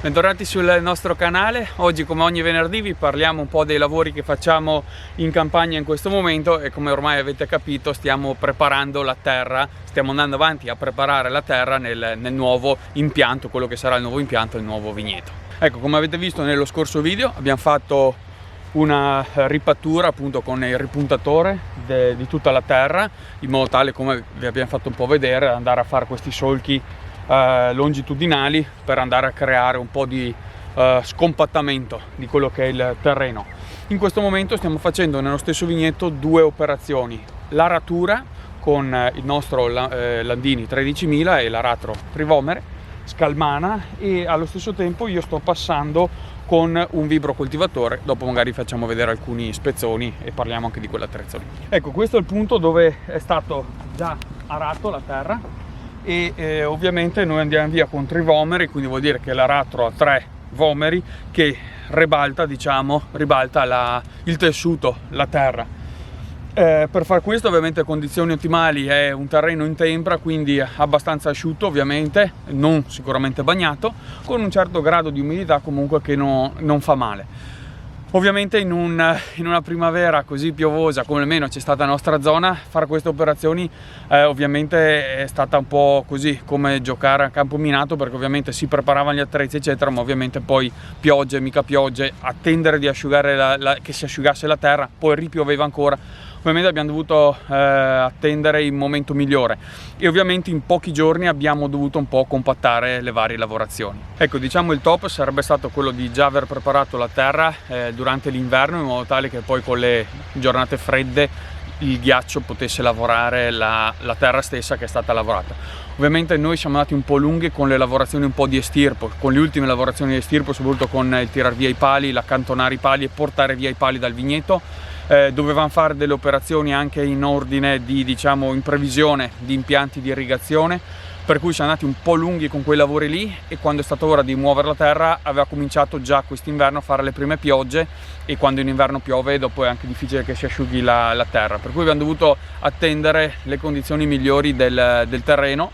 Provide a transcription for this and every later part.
Bentornati sul nostro canale. Oggi, come ogni venerdì, vi parliamo un po' dei lavori che facciamo in campagna in questo momento e, come ormai avete capito, stiamo preparando la terra, stiamo andando avanti a preparare la terra nel nuovo impianto, quello che sarà il nuovo impianto, il nuovo vigneto. Ecco, come avete visto nello scorso video, abbiamo fatto una ripattura appunto con il ripuntatore di tutta la terra, in modo tale, come vi abbiamo fatto un po' vedere, andare a fare questi solchi longitudinali per andare a creare un po' di scompattamento di quello che è il terreno. In questo momento stiamo facendo nello stesso vigneto due operazioni: l'aratura con il nostro Landini 13000 e l'aratro Trivomere Scalmana, e allo stesso tempo io sto passando con un vibrocoltivatore. Dopo magari facciamo vedere alcuni spezzoni e parliamo anche di quell'attrezzo lì. Ecco, questo è il punto dove è stato già arato la terra e ovviamente noi andiamo via con trivomeri, quindi vuol dire che l'aratro ha 3 vomeri che ribalta il tessuto, la terra. Per far questo, ovviamente, condizioni ottimali è un terreno in tempra, quindi abbastanza asciutto, ovviamente non sicuramente bagnato, con un certo grado di umidità comunque che non fa male. Ovviamente in una primavera così piovosa come almeno c'è stata la nostra zona, fare queste operazioni ovviamente è stata un po' così come giocare a campo minato, perché ovviamente si preparavano gli attrezzi eccetera, ma ovviamente poi piogge, mica piogge, attendere di asciugare che si asciugasse la terra, poi ripioveva ancora. Ovviamente abbiamo dovuto attendere il momento migliore e ovviamente in pochi giorni abbiamo dovuto un po' compattare le varie lavorazioni. Ecco, diciamo il top sarebbe stato quello di già aver preparato la terra durante l'inverno, in modo tale che poi con le giornate fredde il ghiaccio potesse lavorare la terra stessa che è stata lavorata. Ovviamente noi siamo andati un po' lunghi con le lavorazioni un po' di estirpo, con le ultime lavorazioni di estirpo, soprattutto con il tirar via i pali, l'accantonare i pali e portare via i pali dal vigneto. Dovevamo fare delle operazioni anche in ordine di, diciamo, in previsione di impianti di irrigazione, per cui siamo andati un po' lunghi con quei lavori lì, e quando è stata ora di muovere la terra aveva cominciato già quest'inverno a fare le prime piogge, e quando in inverno piove dopo è anche difficile che si asciughi la terra, per cui abbiamo dovuto attendere le condizioni migliori del terreno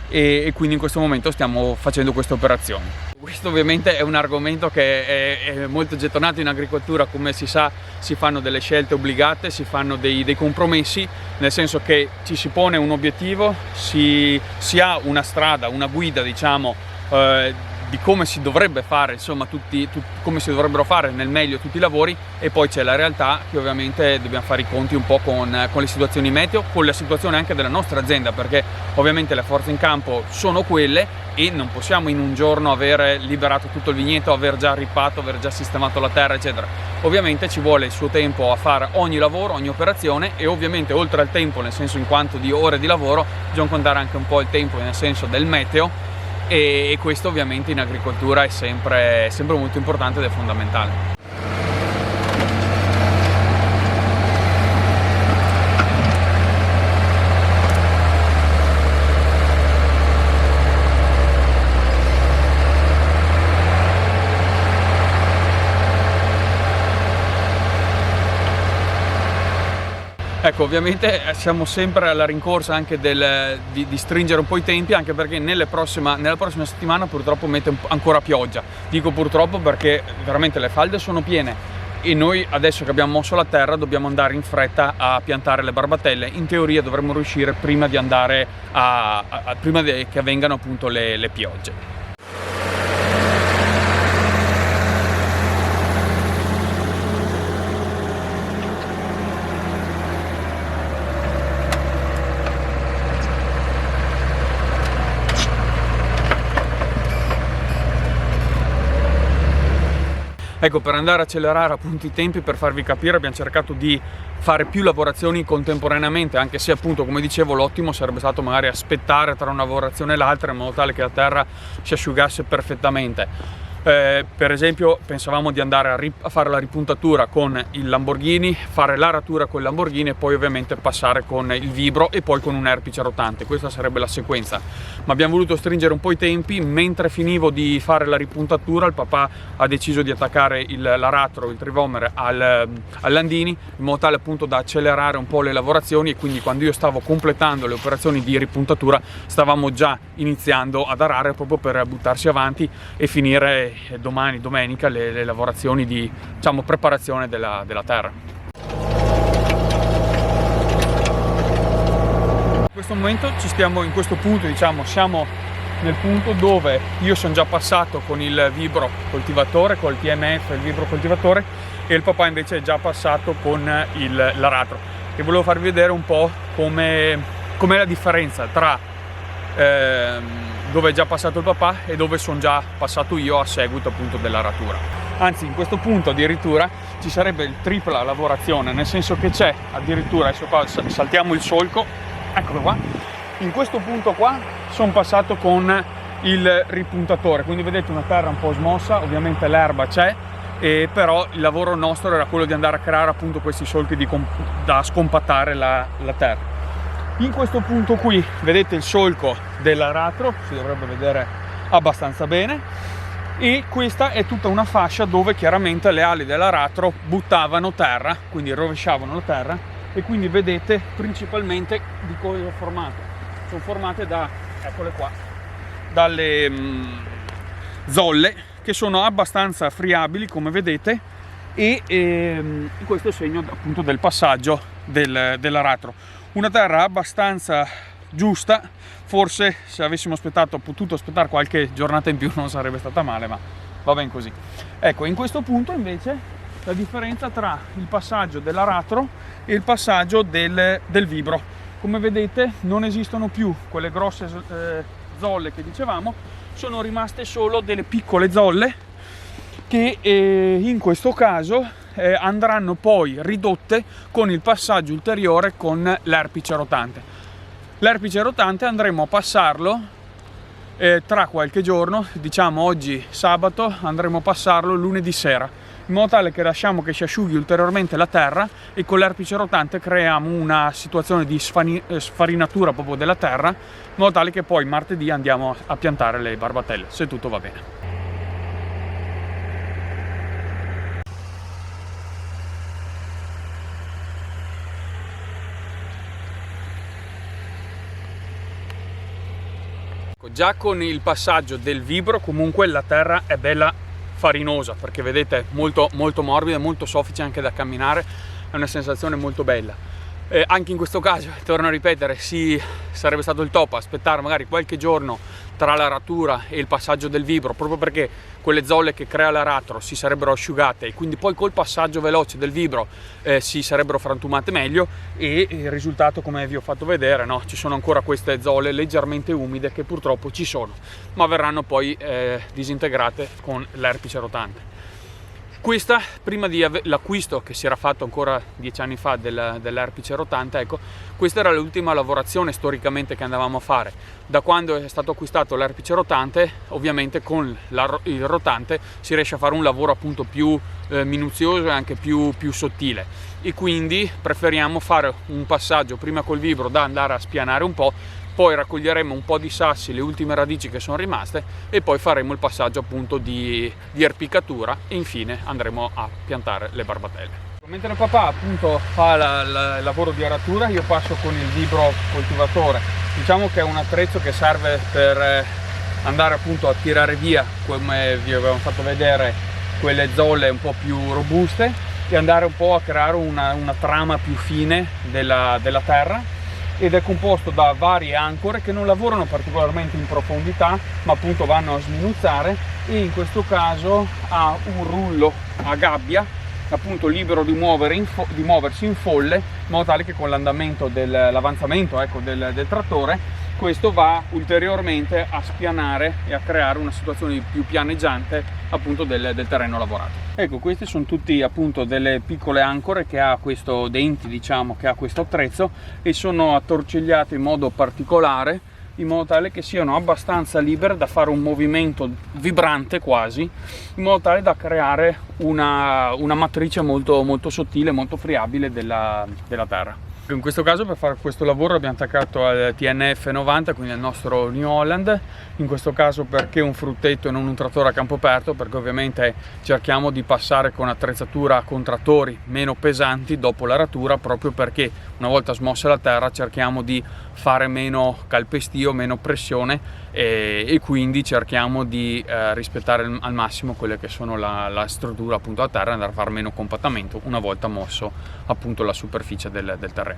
e quindi in questo momento stiamo facendo queste operazioni. Questo ovviamente è un argomento che è molto gettonato in agricoltura. Come si sa, si fanno delle scelte obbligate, si fanno dei compromessi, nel senso che ci si pone un obiettivo, si ha una strada, una guida, diciamo, di come si dovrebbe fare, insomma, come si dovrebbero fare nel meglio tutti i lavori, e poi c'è la realtà che ovviamente dobbiamo fare i conti un po' con le situazioni meteo, con la situazione anche della nostra azienda, perché ovviamente le forze in campo sono quelle e non possiamo in un giorno aver liberato tutto il vigneto, aver già rippato, aver già sistemato la terra eccetera. Ovviamente ci vuole il suo tempo a fare ogni lavoro, ogni operazione, e ovviamente oltre al tempo, nel senso in quanto di ore di lavoro, bisogna contare anche un po' il tempo nel senso del meteo, e questo ovviamente in agricoltura è sempre molto importante ed è fondamentale. Ecco, ovviamente siamo sempre alla rincorsa anche di stringere un po' i tempi, anche perché nella prossima settimana purtroppo mette ancora pioggia. Dico purtroppo perché veramente le falde sono piene e noi adesso che abbiamo mosso la terra dobbiamo andare in fretta a piantare le barbatelle. In teoria dovremmo riuscire prima di andare prima che avvengano appunto le piogge. Ecco, per andare a accelerare appunto i tempi, per farvi capire, abbiamo cercato di fare più lavorazioni contemporaneamente, anche se appunto, come dicevo, l'ottimo sarebbe stato magari aspettare tra una lavorazione e l'altra in modo tale che la terra si asciugasse perfettamente. Per esempio pensavamo di andare a fare la ripuntatura con il Lamborghini, fare l'aratura con il Lamborghini e poi ovviamente passare con il Vibro e poi con un erpice rotante. Questa sarebbe la sequenza, ma abbiamo voluto stringere un po' i tempi. Mentre finivo di fare la ripuntatura, il papà ha deciso di attaccare l'aratro, il trivomere al Landini, in modo tale appunto da accelerare un po' le lavorazioni, e quindi quando io stavo completando le operazioni di ripuntatura stavamo già iniziando ad arare, proprio per buttarsi avanti e finire domani, domenica, le lavorazioni di, diciamo, preparazione della terra. In questo momento in questo punto, diciamo, siamo nel punto dove io sono già passato con il vibro coltivatore, col TMF, il vibro coltivatore, e il papà invece è già passato con l'aratro, e volevo farvi vedere un po' com'è la differenza tra dove è già passato il papà e dove sono già passato io a seguito appunto dell'aratura. Anzi, in questo punto addirittura ci sarebbe il tripla lavorazione, nel senso che c'è addirittura, adesso qua saltiamo il solco, eccolo qua, in questo punto qua sono passato con il ripuntatore, quindi vedete una terra un po' smossa, ovviamente l'erba c'è, però il lavoro nostro era quello di andare a creare appunto questi solchi da scompattare la terra. In questo punto qui vedete il solco dell'aratro, si dovrebbe vedere abbastanza bene, e questa è tutta una fascia dove chiaramente le ali dell'aratro buttavano terra, quindi rovesciavano la terra, e quindi vedete principalmente di cosa sono formate. Sono formate da, eccole qua, dalle zolle che sono abbastanza friabili, come vedete, e questo è il segno appunto del passaggio dell'aratro. Una terra abbastanza giusta, forse se avessimo potuto aspettare qualche giornata in più non sarebbe stata male, ma va ben così. Ecco, in questo punto invece la differenza tra il passaggio dell'aratro e il passaggio del vibro. Come vedete non esistono più quelle grosse zolle che dicevamo, sono rimaste solo delle piccole zolle che in questo caso andranno poi ridotte con il passaggio ulteriore con l'erpice rotante. L'erpice rotante andremo a passarlo tra qualche giorno, diciamo oggi sabato, andremo a passarlo lunedì sera, in modo tale che lasciamo che si asciughi ulteriormente la terra, e con l'erpice rotante creiamo una situazione di sfarinatura proprio della terra, in modo tale che poi martedì andiamo a piantare le barbatelle, se tutto va bene. Già con il passaggio del vibro comunque la terra è bella farinosa, perché vedete molto morbida, molto soffice anche da camminare, è una sensazione molto bella. Anche in questo caso, torno a ripetere, sarebbe stato il top aspettare magari qualche giorno tra l'aratura e il passaggio del vibro, proprio perché quelle zolle che crea l'aratro si sarebbero asciugate e quindi poi col passaggio veloce del vibro si sarebbero frantumate meglio, e il risultato, come vi ho fatto vedere, no? Ci sono ancora queste zolle leggermente umide che purtroppo ci sono, ma verranno poi disintegrate con l'erpice rotante. Questa, prima dell'acquisto che si era fatto ancora 10 anni fa dell'erpice rotante, ecco, questa era l'ultima lavorazione storicamente che andavamo a fare. Da quando è stato acquistato l'erpice rotante, ovviamente con il rotante si riesce a fare un lavoro appunto più minuzioso e anche più sottile, e quindi preferiamo fare un passaggio prima col vibro da andare a spianare un po', poi raccoglieremo un po' di sassi, le ultime radici che sono rimaste, e poi faremo il passaggio appunto di erpicatura, e infine andremo a piantare le barbatelle. Mentre il papà appunto fa il lavoro di aratura, io passo con il vibro coltivatore. Diciamo che è un attrezzo che serve per andare appunto a tirare via, come vi avevamo fatto vedere, quelle zolle un po' più robuste, e andare un po' a creare una trama più fine della terra, ed è composto da varie ancore che non lavorano particolarmente in profondità, ma appunto vanno a sminuzzare, e in questo caso ha un rullo a gabbia appunto libero di muoversi in folle, in modo tale che con l'andamento l'avanzamento del trattore, questo va ulteriormente a spianare e a creare una situazione più pianeggiante appunto del terreno lavorato. Ecco, queste sono tutti appunto delle piccole ancore che ha questo denti, diciamo, che ha questo attrezzo, e sono attorcigliate in modo particolare in modo tale che siano abbastanza libere da fare un movimento vibrante quasi, in modo tale da creare una matrice molto, molto sottile, molto friabile della terra. In questo caso per fare questo lavoro abbiamo attaccato al TNF 90, quindi al nostro New Holland, in questo caso perché un fruttetto e non un trattore a campo aperto, perché ovviamente cerchiamo di passare con attrezzatura con trattori meno pesanti dopo l'aratura, proprio perché una volta smossa la terra cerchiamo di fare meno calpestio, meno pressione e quindi cerchiamo di rispettare al massimo quelle che sono la struttura appunto a terra e andare a fare meno compattamento una volta mosso appunto la superficie del terreno.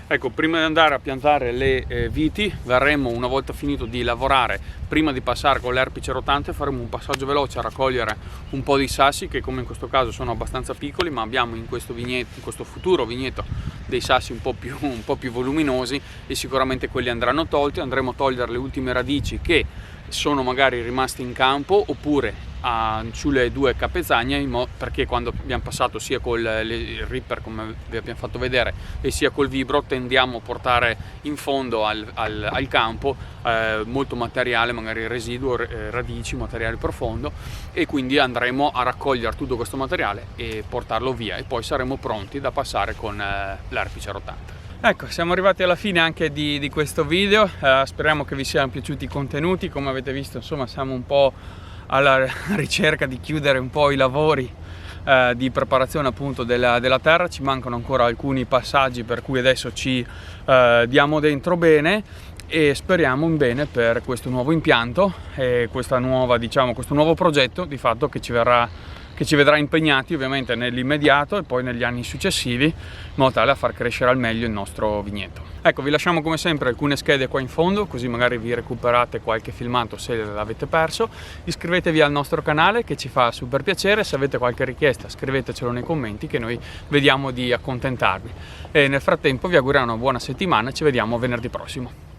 Ecco, prima di andare a piantare le viti, verremo, una volta finito di lavorare, prima di passare con l'erpice rotante, faremo un passaggio veloce a raccogliere un po' di sassi, che come in questo caso sono abbastanza piccoli, ma abbiamo in questo futuro vigneto dei sassi un po' più voluminosi, e sicuramente quelli andranno tolti. Andremo a togliere le ultime radici che sono magari rimaste in campo, oppure sulle due capezagne, perché quando abbiamo passato sia col ripper, come vi abbiamo fatto vedere, e sia col vibro, tendiamo a portare in fondo al campo molto materiale, magari residuo, radici, materiale profondo, e quindi andremo a raccogliere tutto questo materiale e portarlo via, e poi saremo pronti da passare con l'erpice rotante. Ecco, siamo arrivati alla fine anche di questo video, speriamo che vi siano piaciuti i contenuti. Come avete visto, insomma, siamo un po' alla ricerca di chiudere un po' i lavori di preparazione appunto della terra. Ci mancano ancora alcuni passaggi, per cui adesso ci diamo dentro bene e speriamo in bene per questo nuovo impianto e questo nuovo progetto di fatto che ci vedrà impegnati ovviamente nell'immediato e poi negli anni successivi, in modo tale da far crescere al meglio il nostro vigneto. Ecco, vi lasciamo come sempre alcune schede qua in fondo, così magari vi recuperate qualche filmato se l'avete perso. Iscrivetevi al nostro canale, che ci fa super piacere. Se avete qualche richiesta scrivetecelo nei commenti, che noi vediamo di accontentarvi. E nel frattempo vi auguriamo una buona settimana, ci vediamo venerdì prossimo.